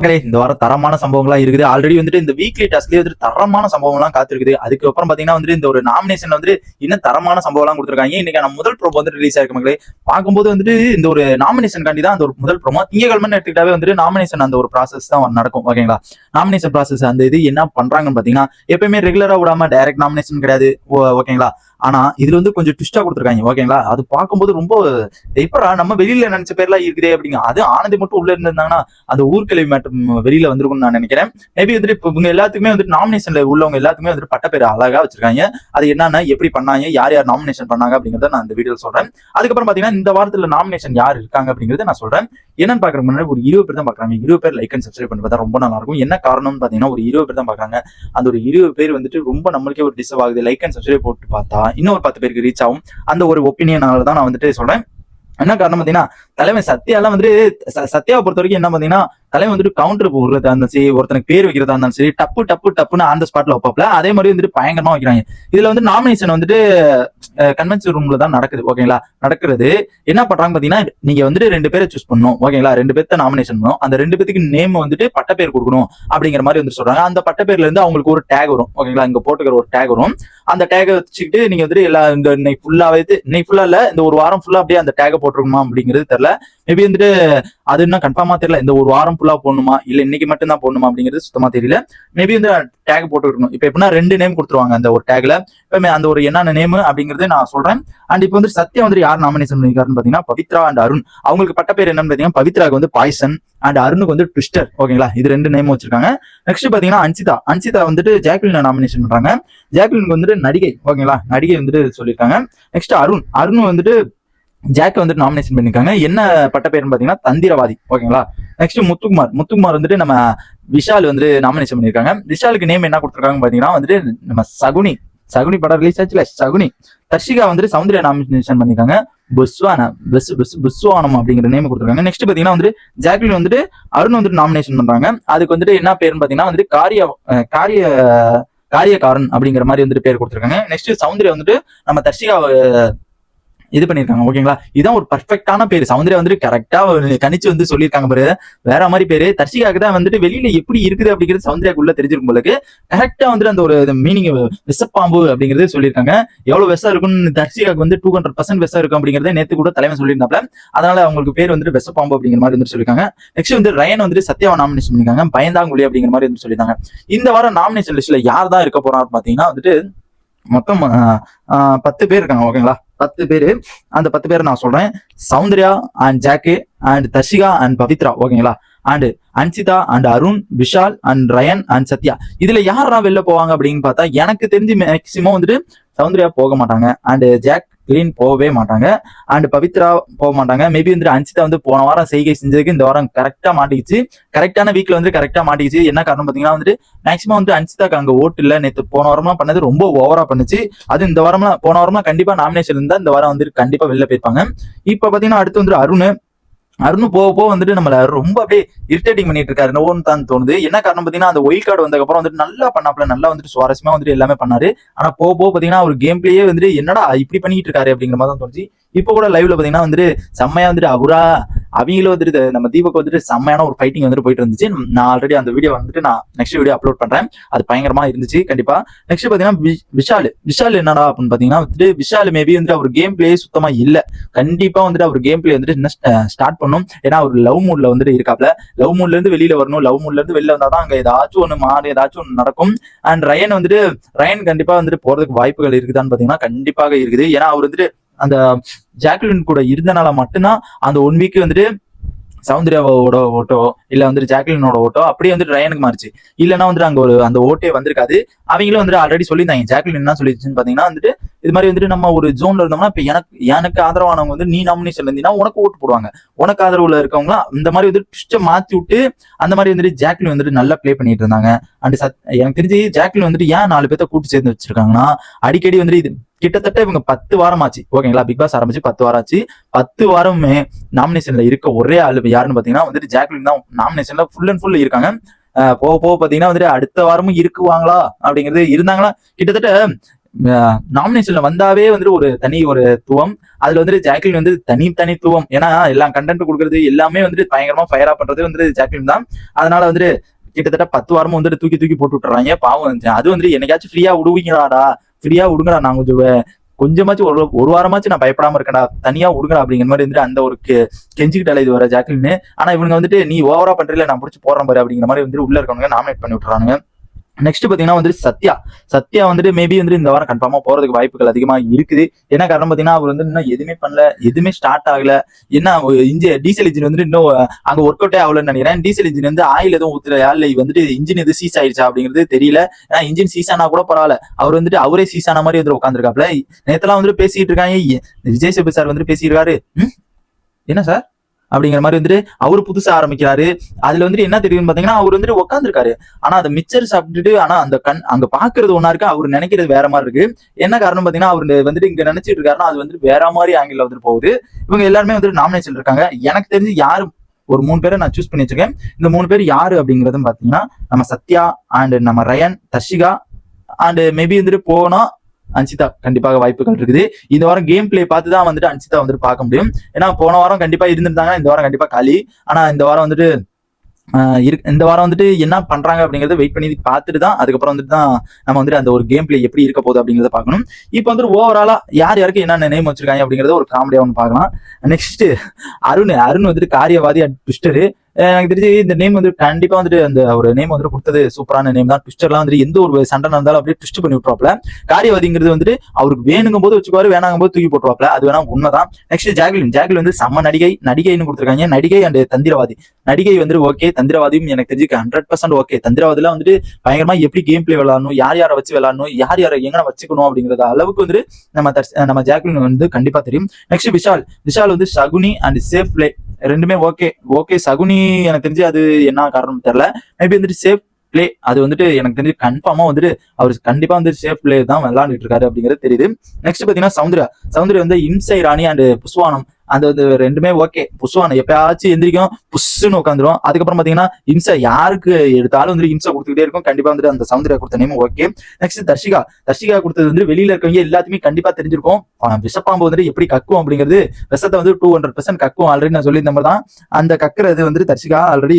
இந்த வாரம் தரமான சம்பவங்கள்லாம் இருக்குது. ஆல்ரெடி வந்துட்டு இந்த வீக்லி டாஸ்க்லயே வந்துட்டு தரமான சம்பவம்லாம் காத்திருக்குது. அதுக்கப்புறம் பாத்தீங்கன்னா வந்துட்டு இந்த ஒரு நாமினேஷன்ல வந்து இன்னும் தரமான சம்பவம்லாம் கொடுத்துருக்காங்க. இன்னைக்கு முதல் ப்ரோமோ வந்து ரிலீஸ் ஆயிருக்கு மக்களே. பார்க்கும்போது வந்துட்டு இந்த ஒரு நாமினேஷன் காண்டி தான் அந்த ஒரு முதல் ப்ரோமோ. திங்கக்கிழமை எடுத்துக்கிட்டாவே வந்துட்டு நாமினேஷன் அந்த ஒரு ப்ராசஸ் தான் நடக்கும். ஓகேங்களா, நாமினேஷன் ப்ராசஸ் அந்த இது என்ன பண்றாங்கன்னு பாத்தீங்கன்னா எப்பயுமே ரெகுலரா விடாம டைரக்ட் நாமினேஷன் கிடையாது. ஓகேங்களா, ஆனா இதுல வந்து கொஞ்சம் ட்விஸ்டா கொடுத்துருக்காங்க. ஓகேங்களா, அது பார்க்கும்போது ரொம்ப எப்படா நம்ம வெளியில நினைச்ச பேர்லாம் இருக்குதே அப்படிங்க. அது ஆனந்தி மட்டும் உள்ள இருந்திருந்தாங்கன்னா அந்த ஊர்கிழவி மேட்டம் வெளியில வந்திருக்கும்னு நான் நினைக்கிறேன். மேபி வந்துட்டு இப்போ இவங்க எல்லாத்துக்குமே வந்துட்டு நாமினேஷன்ல உள்ளவங்க எல்லாத்துக்குமே வந்துட்டு பட்டப்பேர் அழகா வச்சிருக்காங்க. அது என்னன்னா எப்படி பண்ணாங்க, யார் யார் நாமினேஷன் பண்ணாங்க அப்படிங்கறத நான் இந்த வீடியோல சொல்றேன். அதுக்கப்புறம் பாத்தீங்கன்னா இந்த வாரத்துல நாமினேஷன் யார் இருக்காங்க அப்படிங்கறத நான் சொல்றேன். என்னன்னு பாக்குற முன்னாடி ஒரு 20 பேர் தான் பாக்குறாங்க. 20 பேர் லைக் அண்ட் சப்ஸ்கிரைப் பண்ணி பார்த்தா ரொம்ப நல்லா இருக்கும். என்ன காரணம்னு பாத்தீங்கன்னா ஒரு 20 பேர் தான் பாக்குறாங்க. அந்த ஒரு 20 பேர் வந்துட்டு ரொம்ப நம்மளுக்கே ஒரு டிஸ்டர்ப் ஆகுது. லைக் அண்ட் சப்ஸ்கிரைப் போட்டு பார்த்தா இன்னொரு 10 பேருக்கு ரீச் ஆகும். அந்த ஒரு ஒப்பீனியனால தான் நான் வந்துட்டு சொல்றேன். என்ன காரணம் பாத்தீங்கன்னா தலைமை சத்யாலாம் வந்துட்டு சத்யாவை பொறுத்த வரைக்கும் என்ன பாத்தீங்கன்னா தலைமை வந்துட்டு கவுண்டர் போடுறது அந்த சரி, ஒருத்தனுக்கு பேர் வைக்கிறதா இருந்தாலும் சரி, டப்பு டப்பு டப்புன்னு அந்த ஸ்பாட்ல வைப்பாப்ல. அதே மாதிரி வந்துட்டு பயங்கரமா வைக்கிறாங்க. இதுல வந்து நாமினேஷன் வந்துட்டு கன்வென்ஷன் ரூம்ல தான் நடக்குது. ஓகேங்களா, நடக்கிறது என்ன பண்றாங்க பாத்தீங்கன்னா நீங்க வந்துட்டு 2 பேரை சூஸ் பண்ணணும். ஓகேங்களா, 2 பேர்த்த நாமினேஷன் பண்ணணும். அந்த 2 பேருக்கு நேம் வந்துட்டு பட்ட பேர் கொடுக்கணும் அப்படிங்கிற மாதிரி வந்து சொல்றாங்க. அந்த பட்ட பேர்ல இருந்து அவங்களுக்கு ஒரு டேக் வரும். ஓகேங்களா, இங்க போட்டுக்கிற ஒரு டேக் வரும். அந்த டேகை வச்சுக்கிட்டு நீங்க வந்துட்டு எல்லா இந்த இன்னைக்கு ஃபுல்லா இல்ல இந்த ஒரு வாரம் ஃபுல்லா அப்படியே அந்த டேகை போட்டுருக்குமா அப்படிங்கிறது தெரியல. மேபி வந்துட்டு அது இன்னும் கன்ஃபார்மா தெரியல. இந்த ஒரு வாரம் ஃபுல்லா போடணுமா இல்ல இன்னைக்கு மட்டும் தான் போடணுமா அப்படிங்கிறது சுத்தமா தெரியல. மேபி வந்து டேக் போட்டுருக்கணும். இப்ப எப்படின்னா 2 நேம் கொடுத்துருவாங்க அந்த ஒரு டேக்ல. இப்ப அந்த ஒரு என்னென்ன நேம் அப்படிங்கறத நான் சொல்றேன். அண்ட் இப்போ வந்து சத்யா வந்து யார் நாமினேஷன் பண்ணிருக்காருன்னு பாத்தீங்கன்னா பவித்ரா அண்ட் அருண். அவங்களுக்கு பட்ட பேர் என்னன்னு பாத்தீங்கன்னா பவித்ராக்கு வந்து பாய்சன் அண்ட் அருணுக்கு வந்து ட்விஸ்டர். ஓகேங்களா, இது 2 நேம் வச்சிருக்காங்க. நெக்ஸ்ட் பாத்தீங்கன்னா அன்சிதா வந்துட்டு ஜாக்லின் நாமினேஷன் பண்றாங்க. ஜாக்லினுக்கு வந்துட்டு நடிகை. ஓகேங்களா, நடிகை வந்துட்டு சொல்லியிருக்காங்க. நெக்ஸ்ட் அருண் வந்துட்டு ஜாக் வந்துட்டு நாமினேஷன் பண்ணிருக்காங்க. என்ன பட்ட பேருன்னு பாத்தீங்கன்னா தந்திரவாதி. ஓகேங்களா, நெக்ஸ்ட் முத்துக்குமார் வந்துட்டு நம்ம விஷால் வந்து நாமினேஷன் பண்ணிருக்காங்க. விஷாலுக்கு நேம் என்ன கொடுத்துருக்காங்க பாத்தீங்கன்னா வந்துட்டு நம்ம சகுனி படம் ரிலீஸ் ஆச்சுல சகுனி. தர்ஷிகா வந்துட்டு சௌந்தர்யா நாமினேஷன் பண்ணிருக்காங்க. புஸ்வானம் அப்படிங்கிற நேம் கொடுத்துருக்காங்க. நெக்ஸ்ட் பாத்தீங்கன்னா வந்துட்டு ஜாக்லின் வந்துட்டு அருண் வந்துட்டு நாமினேஷன் பண்றாங்க. அதுக்கு வந்துட்டு என்ன பேருன்னு பாத்தீங்கன்னா வந்துட்டு காரியக்காரன் அப்படிங்கிற மாதிரி வந்துட்டு பேர் கொடுத்துருக்காங்க. நெக்ஸ்ட் சௌந்தர்யா வந்துட்டு நம்ம தர்ஷிகா இது பண்ணிருக்காங்க. ஓகேங்களா, இதான் ஒரு பர்ஃபெக்டான பேரு. சௌந்தர்யா வந்துட்டு கரெக்டா கணிச்சு வந்து சொல்லியிருக்காங்க பாரு, வேற மாதிரி பேரு. தர்ஷிகாக்கு தான் வந்துட்டு வெளியில எப்படி இருக்குது அப்படிங்கிறது சௌந்தர்யாக்குள்ள தெரிஞ்சிருக்கும் போலுக்கு. கரெக்டா வந்துட்டு அந்த ஒரு மீனிங் விஷப்பாம்பு அப்படிங்கறது சொல்லியிருக்காங்க. எவ்வளவு விஷம் இருக்குன்னு தர்ஷிகாக்கு வந்து 200% விஷம் இருக்கும் அப்படிங்கறத நேத்து கூட தலைமை சொல்லியிருந்தாப்ல. அதனால அவங்களுக்கு பேர் வந்துட்டு விஷப்பாம்பு அப்படிங்கிற மாதிரி வந்து சொல்லியிருக்காங்க. நெக்ஸ்ட் வந்து ரயன் வந்துட்டு சத்யாவை நாமினேஷன் பண்ணிருக்காங்க. பயந்தாங்குழி அப்படிங்கிற மாதிரி வந்து சொல்லியிருக்காங்க. இந்த வாரம் நாமினேஷன் லிஸ்ட்ல யார் தான் இருக்க போறான்னு பாத்தீங்கன்னா வந்துட்டு மொத்தம் 10 பேர் இருக்காங்க. ஓகேங்களா, 10 பேரு. அந்த 10 பேரை நான் சொல்றேன். Soundarya and Jack and Tharshika and Pavithra. ஓகேங்களா, and Anshitha and Arun, Vishal and Rayan and Sathya. இதுல யாரா வெளில போவாங்க அப்படின்னு பார்த்தா எனக்கு தெரிஞ்சு மேக்சிமம் வந்துட்டு சௌந்தர்யா போக மாட்டாங்க. அண்ட் ஜாக் கிளீன் போகவே மாட்டாங்க. அண்ட் பவித்ரா போக மாட்டாங்க. மேபி வந்துட்டு அன்சிதா வந்து போன வாரம் செய்கை செஞ்சதுக்கு இந்த வாரம் கரெக்டா மாட்டிக்கிச்சு. கரெக்டான வீக்ல வந்து கரெக்டா மாட்டிக்கிச்சு. என்ன காரணம் பாத்தீங்கன்னா வந்துட்டு மேக்சிமம் வந்து அன்சிதாக்கு அங்க ஓட்டு இல்ல. நேற்று போன வாரம்லாம் பண்ணது ரொம்ப ஓவரா பண்ணுச்சு. அது இந்த வாரம்லாம் போன வாரம்லாம் கண்டிப்பா நாமினேஷன் இருந்தா இந்த வாரம் வந்துட்டு கண்டிப்பா வெளில போயிருப்பாங்க. இப்ப பாத்தீங்கன்னா அடுத்து வந்து அருண் போக வந்துட்டு நம்மள ரொம்ப அப்படியே இரிட்டேட்டிங் பண்ணிட்டு இருக்காரு என்னவோன்னு தான் தோணுது. என்ன காரணம் பாத்தீங்கன்னா அந்த ஒயில் கார்டு வந்ததுக்கு அப்புறம் வந்துட்டு நல்லா பண்ணாப்ல, நல்லா வந்துட்டு சுவாரஸ்யமா வந்துட்டு எல்லாமே பண்ணாரு. ஆனா போக பாத்தீங்கன்னா ஒரு கேம் பிளேயே வந்துட்டு என்னடா இப்படி பண்ணிட்டு இருக்காரு அப்படிங்கிற மாதிரி தான் தோணுச்சு. இப்ப கூட லைவ்ல பாத்தீங்கன்னா வந்துட்டு செம்மையா வந்துட்டு அவங்களும் வந்துட்டு நம்ம தீபக் வந்துட்டு செம்மையான ஒரு ஃபைட்டிங் வந்துட்டு போயிட்டு இருந்துச்சு. நான் ஆல்ரெடி அந்த வீடியோ வந்துட்டு நான் நெக்ஸ்ட் வீடியோ அப்லோட் பண்றேன். அது பயங்கரமா இருந்துச்சு கண்டிப்பா. நெக்ஸ்ட் பாத்தீங்கன்னா விஷால் என்னடா அப்படின்னு பாத்தீங்கன்னா வந்துட்டு விஷால் மேபி வந்துட்டு அவர் கேம் பிளே சுத்தமா இல்ல. கண்டிப்பா வந்துட்டு அவர் கேம் பிளே வந்துட்டு இன்னும் ஸ்டார்ட் பண்ணும். ஏன்னா அவர் லவ் மூட்ல வந்துட்டு இருக்காப்ல. லவ் மூட்ல இருந்து வெளியில வரணும். லவ் மூட்ல இருந்து வெளியில வந்தாதான் அங்க ஏதாச்சும் ஒண்ணு மாறி ஏதாச்சும் ஒண்ணு நடக்கும். அண்ட் ரயன் கண்டிப்பா வந்துட்டு போறதுக்கு வாய்ப்புகள் இருக்குதான்னு பாத்தீங்கன்னா கண்டிப்பாக இருக்குது. ஏன்னா அவர் வந்துட்டு அந்த ஜாக்லின் கூட இருந்தனால மட்டும்தான் அந்த 1 வீக் வந்துட்டு சௌந்தர்யாவோட ஓட்டோ இல்ல வந்துட்டு ஜாக்லினோட ஓட்டோ அப்படியே வந்துட்டு ரயனுக்கு மாறிச்சு. இல்லைன்னா வந்துட்டு அங்க அந்த ஓட்டே வந்திருக்காது. அவங்களும் வந்துட்டு ஆல்ரெடி சொல்லியிருந்தாங்க. ஜாக்லின் என்ன சொல்லிடுச்சுன்னு பாத்தீங்கன்னா வந்துட்டு இது மாதிரி வந்துட்டு நம்ம ஒரு ஜோன்ல இருந்தோம்னா இப்ப எனக்கு ஆதரவானவங்க வந்து நீ நாமினேஷன்ல இருந்தீங்கன்னா உனக்கு ஓட்டு போடுவாங்க. உனக்கு ஆதரவுல இருக்கவங்களா இந்த மாதிரி வந்து ட்விஸ்ட மாத்தி விட்டு அந்த மாதிரி வந்துட்டு ஜாக்லின் வந்துட்டு நல்லா பிளே பண்ணிட்டு இருந்தாங்க. அண்ட் எனக்கு தெரிஞ்சு ஜாக்லின் வந்துட்டு ஏன் 4 பேர்த்த கூட்டு சேர்ந்து வச்சிருக்காங்கன்னா அடிக்கடி வந்துட்டு இது கிட்டத்தட்ட இவங்க 10 வாரம் ஆச்சு. ஓகேங்களா, பிக் பாஸ் ஆரம்பிச்சு 10 வாரம் ஆச்சு. 10 வாரமே நாமினேஷன்ல இருக்க ஒரே ஆளு யாருன்னு பாத்தீங்கன்னா வந்துட்டு ஜாக்லின் தான் நாமினேஷன்ல ஃபுல் அண்ட் ஃபுல் இருக்காங்க. போக பாத்தீங்கன்னா வந்துட்டு அடுத்த வாரமும் இருக்குவாங்களா அப்படிங்கிறது இருந்தாங்களா கிட்டத்தட்ட நாமினேஷன்ல வந்தாவே வந்துட்டு ஒரு தனி ஒரு துவம். அதுல வந்துட்டு ஜாக்லின் வந்து தனித்துவம். ஏன்னா எல்லா கண்டென்ட் கொடுக்கறது எல்லாமே வந்துட்டு பயங்கரமா ஃபயரா பண்றது வந்துட்டு ஜாக்லின் தான். அதனால வந்துட்டு கிட்டத்தட்ட 10 வாரமும் வந்துட்டு தூக்கி போட்டு விட்டுறாங்க. பாவம் அது வந்துட்டு என்னைக்காச்சும் ஃப்ரீயா விடுவீங்களாடா, ஃப்ரீயா விடுங்கடா, நான் கொஞ்சமாச்சும் ஒரு வாரமாச்சும் நான் பயப்படாம இருக்கடா, தனியா விடுங்கடா அப்படிங்கிற மாதிரி வந்துட்டு அந்த ஒரு கெஞ்சிக்கிட்டால இது வர ஜாக்லின்னு. ஆனா இவங்க வந்துட்டு நீ ஓவரா பண்றீல, நான் பிடிச்சி போறேன் பாரு அப்படிங்கிற மாதிரி வந்துட்டு உள்ள இருக்கவங்க நாமினேட் பண்ணி விட்டுறாங்க. நெக்ஸ்ட் பாத்தீங்கன்னா வந்து சத்யா வந்துட்டு மேபி வந்து இந்த வாரம் கன்ஃபார்மா போறதுக்கு வாய்ப்புகள் அதிகமா இருக்குது. என்ன காரணம் பாத்தீங்கன்னா அவர் வந்து இன்னும் எதுவுமே பண்ணல, எதுவுமே ஸ்டார்ட் ஆகல. என்ன டீசல் இன்ஜின் வந்துட்டு இன்னும் அங்க ஒர்க் அவுட்டே ஆகலன்னு நினைக்கிறேன். டீசல் இன்ஜின் வந்து ஆயில் எதுவும் ஊத்துலையா இல்ல வந்துட்டு இன்ஜின் எது சீஸ் ஆயிடுச்சா அப்படிங்கிறது தெரியல. ஏன்னா இன்ஜின் சீஸ் ஆனா கூட பரவாயில்ல, அவர் வந்துட்டு அவரே சீஸ் ஆன மாதிரி வந்து உட்காந்துருக்காப்ல. நேத்தெல்லாம் வந்துட்டு பேசிட்டு இருக்காங்க, விஜய் சேபு சார் வந்துட்டு பேசியிருக்காரு. என்ன சார் அப்படிங்கிற மாதிரி வந்துட்டு அவரு புதுசா ஆரம்பிக்கிறாரு. அதுல வந்துட்டு என்ன தெரியும் பாத்தீங்கன்னா அவர் வந்துட்டு உட்காந்துருக்காரு, ஆனா அந்த மிச்சர் சாப்பிட்டுட்டு ஆனா அந்த அங்க பாக்குறது ஒன்னா இருக்கு, அவர் நினைக்கிறது வேற மாதிரி இருக்கு. என்ன காரணம் பாத்தீங்கன்னா அவரு வந்துட்டு இங்க நினைச்சிட்டு இருக்காருன்னா அது வந்துட்டு வேற மாதிரி ஆங்கிள் வந்துட்டு போகுது. இவங்க எல்லாருமே வந்துட்டு நாமினேஷன் இருக்காங்க. எனக்கு தெரிஞ்சு யாரு ஒரு 3 பேரை நான் சூஸ் பண்ணி வச்சிருக்கேன். இந்த 3 பேர் யாரு அப்படிங்கறதும் பாத்தீங்கன்னா நம்ம சத்யா அண்ட் நம்ம ரயன், தர்ஷிகா அண்ட் மேபி வந்துட்டு போனா அன்சிதா கண்டிப்பாக வாய்ப்புகள் இருக்குது. இந்த வாரம் கேம் பிளே பார்த்து தான் வந்துட்டு அன்சிதா வந்துட்டு பார்க்க முடியும். ஏன்னா போன வாரம் கண்டிப்பா இருந்திருந்தாங்க, இந்த வாரம் கண்டிப்பா காலி. ஆனா இந்த வாரம் வந்துட்டு என்ன பண்றாங்க அப்படிங்கறத வெயிட் பண்ணி பார்த்துட்டு தான் அதுக்கப்புறம் வந்துட்டு தான் நம்ம வந்துட்டு அந்த ஒரு கேம் பிளே எப்படி இருக்க போகுது அப்படிங்கறத பார்க்கணும். இப்போ வந்துட்டு ஓவராலா யாருக்கு என்ன நேம் வச்சிருக்காங்க அப்படிங்கறத ஒரு காமெடியா ஒன்று பார்க்கலாம். நெக்ஸ்ட் அருண் வந்துட்டு காரியவாதி அண்ட் ட்விஸ்டரு. எனக்கு தெரிஞ்சு இந்த நேம் வந்து கண்டிப்பா வந்துட்டு அந்த ஒரு நேம் வந்துட்டு கொடுத்தது சூப்பரான நேம் தான். ட்விஸ்டர்லாம் வந்துட்டு எந்த ஒரு சண்டை நடந்தாலும் அப்படியே ட்விஸ்ட் பண்ணி விட்டுருவாப்ல. காரியவாதிங்கிறது வந்துட்டு அவருக்கு வேணுங்கும் போது வச்சுக்குவாரு, வேணாங்கும் போது தூக்கி போட்டுருவாப்ல. அது வேணா உண்மைதான். நெக்ஸ்ட் ஜாக்லின் வந்து செம்ம நடிகைன்னு கொடுத்துருக்காங்க. நடிகை அண்ட் தந்திரவாதி. நடிகை வந்துட்டு ஓகே, தந்திரவாதியும் எனக்கு தெரிஞ்சு 100% ஓகே. தந்திரவாதில வந்துட்டு பயங்கரமா எப்படி கேம் பிளே விளையாடணும், யாரை வச்சு விளையாடணும், யாரை எங்க வச்சுக்கணும் அப்படிங்கறது அளவுக்கு வந்துட்டு நம்ம ஜாக்லின் வந்து கண்டிப்பா தெரியும். நெக்ஸ்ட் விஷால் வந்து சகுனி அண்ட் சேஃப் பிளே ரெண்டுமே ஓகே. சகுனி எனக்கு தெரிஞ்சு அது என்ன காரணம் தெரியல, மேபி வந்துட்டு சேஃப் பிளே அது வந்துட்டு எனக்கு தெரிஞ்சு கன்ஃபார்மா வந்துட்டு அவர் கண்டிப்பா வந்து சேஃப் பிளே தான் விளையாண்டுட்டு இருக்காரு அப்படிங்கிறது தெரியுது. நெக்ஸ்ட் பாத்தீங்கன்னா சௌந்தர்யா வந்து இம்சை ராணி அண்ட் புஷ்வானம் அந்த ரெண்டுமே ஓகே. புஷ்வானம் எப்பயாச்சும் எந்திரிக்கும், புஷ்ன்னு உட்காந்துரும். அதுக்கப்புறம் பாத்தீங்கன்னா இம்சை யாருக்கு எடுத்தாலும் வந்து இம்சை கொடுத்துக்கிட்டே இருக்கும். கண்டிப்பா வந்துட்டு அந்த சௌந்தர்யா கொடுத்த நேம் ஓகே. நெக்ஸ்ட் தர்ஷிகா கொடுத்தது வந்து வெளியில இருக்கவங்க எல்லாத்துக்குமே கண்டிப்பா தெரிஞ்சிருக்கும். விஷப்பாம்பு வந்துட்டு எப்படி கக்கும் அப்படிங்கிறது, விஷத்தை வந்து 200% கக்கும். ஆல்ரெடி நான் சொல்லி இந்த மாதிரி தான் அந்த கக்குறது வந்துட்டு தர்ஷிகா ஆல்ரெடி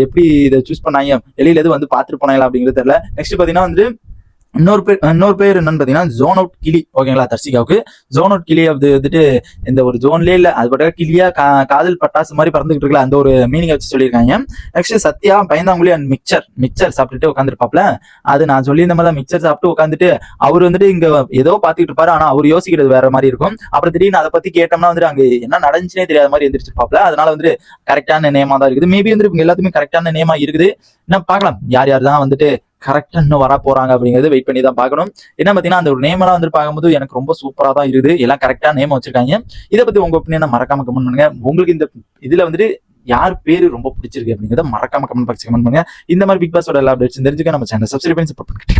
எப்படி இதை சூஸ் பண்ணாங்க, வெளியில எது வந்து பாத்துட்டு போனாங்களா அப்படிங்கிறது தெரியல. நெக்ஸ்ட் பாத்தீங்கன்னா வந்து இன்னொரு பேர் என்னன்னு பாத்தீங்கன்னா ஜோன் அவுட் கிளி. ஓகேங்களா, தர்ஷிகாவுக்கு ஜோன் அவுட் கிளி அது வந்துட்டு இந்த ஒரு ஜோன்லயே இல்ல, அது பட்ட கிளியா காதல் பட்டாசு மாதிரி பறந்துகிட்டு இருக்கல, அந்த ஒரு மீனிங் வச்சு சொல்லியிருக்காங்க. நெக்ஸ்ட் சத்யா பயந்தாங்குழி அண்ட் மிக்சர் சாப்பிட்டுட்டு உட்காந்துருப்பாப்ல. அது நான் சொல்லி இந்த மாதிரி தான் மிக்சர் சாப்பிட்டு உட்காந்துட்டு அவர் வந்துட்டு இங்க ஏதோ பாத்துக்கிட்டு இருப்பாரு, ஆனா அவர் யோசிக்கிறது வேற மாதிரி இருக்கும். அப்புறம் திடீர்னு அதை பத்தி கேட்டோம்னா வந்துட்டு அங்க என்ன நடந்துச்சுனே தெரியாத மாதிரி எந்திரிச்சிருப்பாப்ல. அதனால வந்துட்டு கரெக்டான நேமா தான் இருக்குது. மேபி வந்து இவங்க எல்லாத்துக்குமே கரெக்டான நேமா இருக்குது. என்ன பார்க்கலாம் யார் தான் வந்துட்டு கரெக்டா இன்னும் வர போறாங்க அப்படிங்கறது வெயிட் பண்ணி தான் பார்க்கணும். என்ன பாத்தீங்கன்னா அந்த ஒரு நேம் எல்லாம் வந்து பார்க்கும்போது எனக்கு ரொம்ப சூப்பரா தான் இருக்குது. எல்லாம் கரெக்டா நேம் வச்சிருக்காங்க. இதை பத்தி உங்க ஒப்பீனியனை மறக்காம கமெண்ட் பண்ணுங்க. உங்களுக்கு இந்த இதுல வந்துட்டு யார் பேரு ரொம்ப பிடிச்சிருக்கு அப்படிங்கறத மறக்காம கமெண்ட் பாக்ஸ் கமெண்ட் பண்ணுங்க. இந்த மாதிரி பிக் பாஸோட எல்லா அப்டேட்ஸ் தெரிஞ்சுக்க நம்ம சேனல் சப்ஸ்கிரைப் பண்ணி சப்போர்ட் பண்ணுங்க.